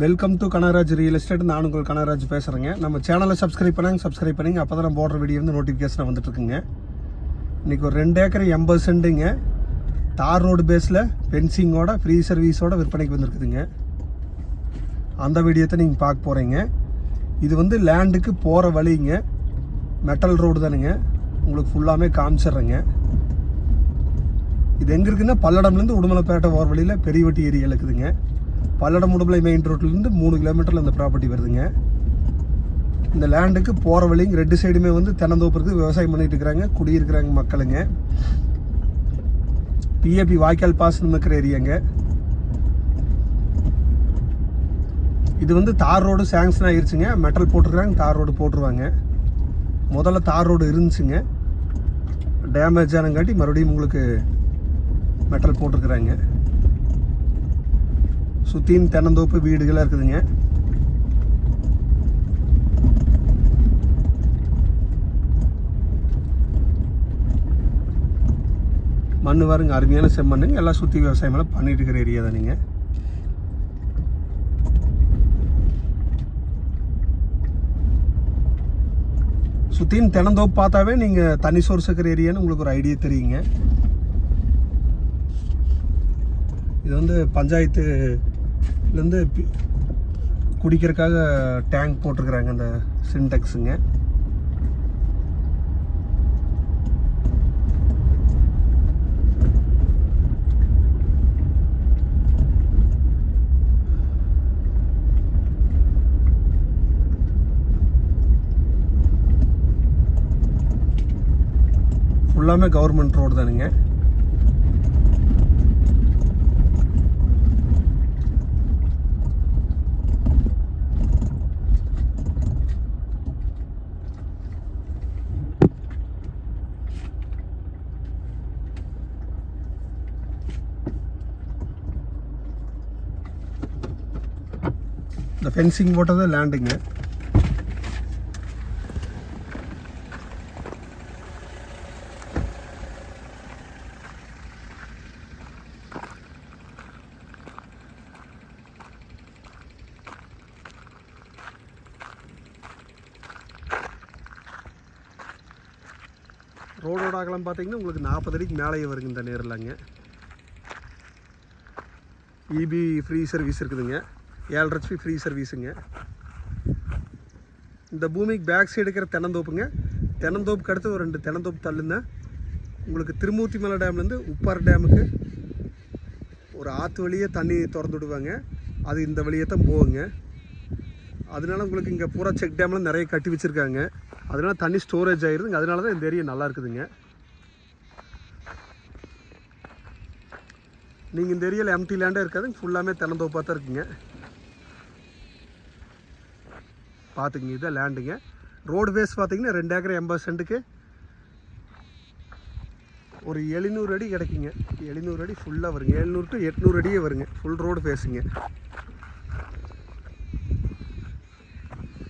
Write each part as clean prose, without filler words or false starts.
Welcome to Kanagaraj real estate. நான் உங்கள் கனகராஜ் பேசுகிறேங்க. நம்ம சேனலை சப்ஸ்கிரைப் பண்ணிங்க. அப்போ தான் நம்ம போடுற வீடியோ வந்து நோட்டிஃபிகேஷன் வந்துட்டுருக்குங்க. இன்றைக்கி ஒரு 2 ஏக்கர் 80 சென்ட்டுங்க தார் ரோடு பேஸில் ஃபென்சிங்கோட ஃப்ரீ சர்வீஸோட விற்பனைக்கு வந்துருக்குதுங்க. அந்த வீடியோத்தை நீங்கள் பார்க்க போகிறீங்க. இது வந்து லேண்டுக்கு போகிற வழிங்க, மெட்டல் ரோடு தானுங்க. உங்களுக்கு ஃபுல்லாமே காமிச்சிட்றேங்க. இது எங்கே இருக்குன்னா பல்லடம்லேருந்து உடுமலைப்பேட்டை போகிற வழியில் பெரியவட்டி ஏரியா இருக்குதுங்க. பல்லடம் உடுமலை மெயின் ரோட்லேருந்து 3 கிலோமீட்டரில் இந்த ப்ராப்பர்ட்டி வருதுங்க. இந்த லேண்டுக்கு போகிற வழிங்க 2 சைடுமே வந்து தென்னந்தோப்பு இருக்குது. விவசாயம் பண்ணிட்டு இருக்கிறாங்க, குடியிருக்கிறாங்க மக்களுங்க. பிஏபி வாய்க்கால் பாசனம் இருக்கிற ஏரியாங்க. இது வந்து தார் ரோடு சேங்ஷன் ஆகிருச்சுங்க. மெட்டல் போட்டிருக்காங்க, தார் ரோடு போட்டுருவாங்க. முதல்ல தார் ரோடு இருந்துச்சுங்க, டேமேஜ் ஆனங்காட்டி மறுபடியும் உங்களுக்கு மெட்டல் போட்டிருக்கிறாங்க. சுற்றியும் தென்னந்தோப்பு வீடுகளாக இருக்குதுங்க. மண் பாருங்க, அருமையான செம்மண்ணுங்க. எல்லாம் சுற்றி விவசாயமெல்லாம் பண்ணிட்டு இருக்கிற ஏரியா தான். நீங்கள் சுற்றியும் தென்னந்தோப்பு பார்த்தாவே நீங்கள் தண்ணி சோர்ஸ் இருக்கிற ஏரியான்னு உங்களுக்கு ஒரு ஐடியா தெரியுங்க. இது வந்து பஞ்சாயத்துலேருந்து குடிக்கிறதுக்காக டேங்க் போட்டிருக்கிறாங்க, அந்த சின்டெக்ஸுங்க. ஃபுல்லாமே கவர்மெண்ட் ரோடு தானுங்க. இந்த ஃபென்சிங் போட்டது லேண்டுங்க. ரோடோட அகலம் பார்த்தீங்கன்னா உங்களுக்கு 40 அடிக்கு மேலேயே வருங்க. இந்த நேரில்ங்க இபி ஃப்ரீ சர்வீஸ் இருக்குதுங்க. 7 HP ஃப்ரீ சர்வீஸுங்க. இந்த பூமிக்கு பேக் சைடு இருக்கிற தென்னந்தோப்புங்க. தென்னந்தோப்புக்கு அடுத்து ஒரு 2 தென்னந்தோப்பு தள்ளுங்க உங்களுக்கு திருமூர்த்தி மலை டேம்லேருந்து உப்பார் டேமுக்கு ஒரு ஆற்று வழியே தண்ணி திறந்து விடுவாங்க. அது இந்த வழியே தான் போகுங்க. அதனால உங்களுக்கு இங்கே பூரா செக் டேம்லாம் நிறைய கட்டி வச்சுருக்காங்க. அதனால தண்ணி ஸ்டோரேஜ் ஆகிருதுங்க. அதனால தான் இந்த ஏரியா நல்லா இருக்குதுங்க. நீங்கள் இந்த ஏரியாவில் எம்டி லேண்டாக இருக்காதுங்க, ஃபுல்லாமே தென்னந்தோப்பாக தான் இருக்குங்க. பார்த்துக்குங்க, இதுதான் லேண்டுங்க. ரோடு பேஸ் பார்த்தீங்கன்னா 2 ஏக்கர் 80 சென்ட்டுக்கு ஒரு 700 அடி கிடைக்குங்க. 700 அடி ஃபுல்லாக வருங்க. 700 to 800 அடியே வருங்க. ஃபுல் ரோடு பேஸுங்க.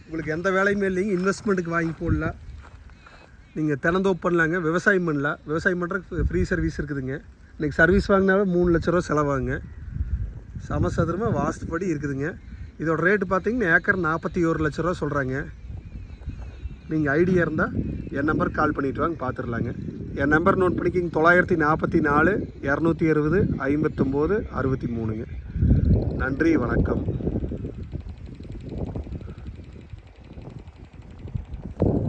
உங்களுக்கு எந்த வேலையுமே இல்லைங்க. இன்வெஸ்ட்மெண்ட்டுக்கு வாங்கி போடலாம், நீங்கள் தென்னந்தோப்பு பண்ணலாங்க, விவசாயம் பண்ணலாம். விவசாயம் பண்ணுறதுக்கு ஃப்ரீ சர்வீஸ் இருக்குதுங்க. இன்றைக்கி சர்வீஸ் வாங்கினாவே 3 லட்ச ரூபா செலவாகுங்க. சமசதுரமாக வாஸ்துப்படி இருக்குதுங்க. இதோட ரேட்டு பார்த்தீங்கன்னா ஏக்கர் 41 லட்ச ரூபா சொல்கிறாங்க. நீங்கள் ஐடியா இருந்தால் என் நம்பருக்கு கால் பண்ணிவிட்டு வாங்க, பார்த்துடலாங்க. என் நம்பர் நோட் பண்ணிக்கிங்க, 944 260 59 63ங்க. நன்றி, வணக்கம்.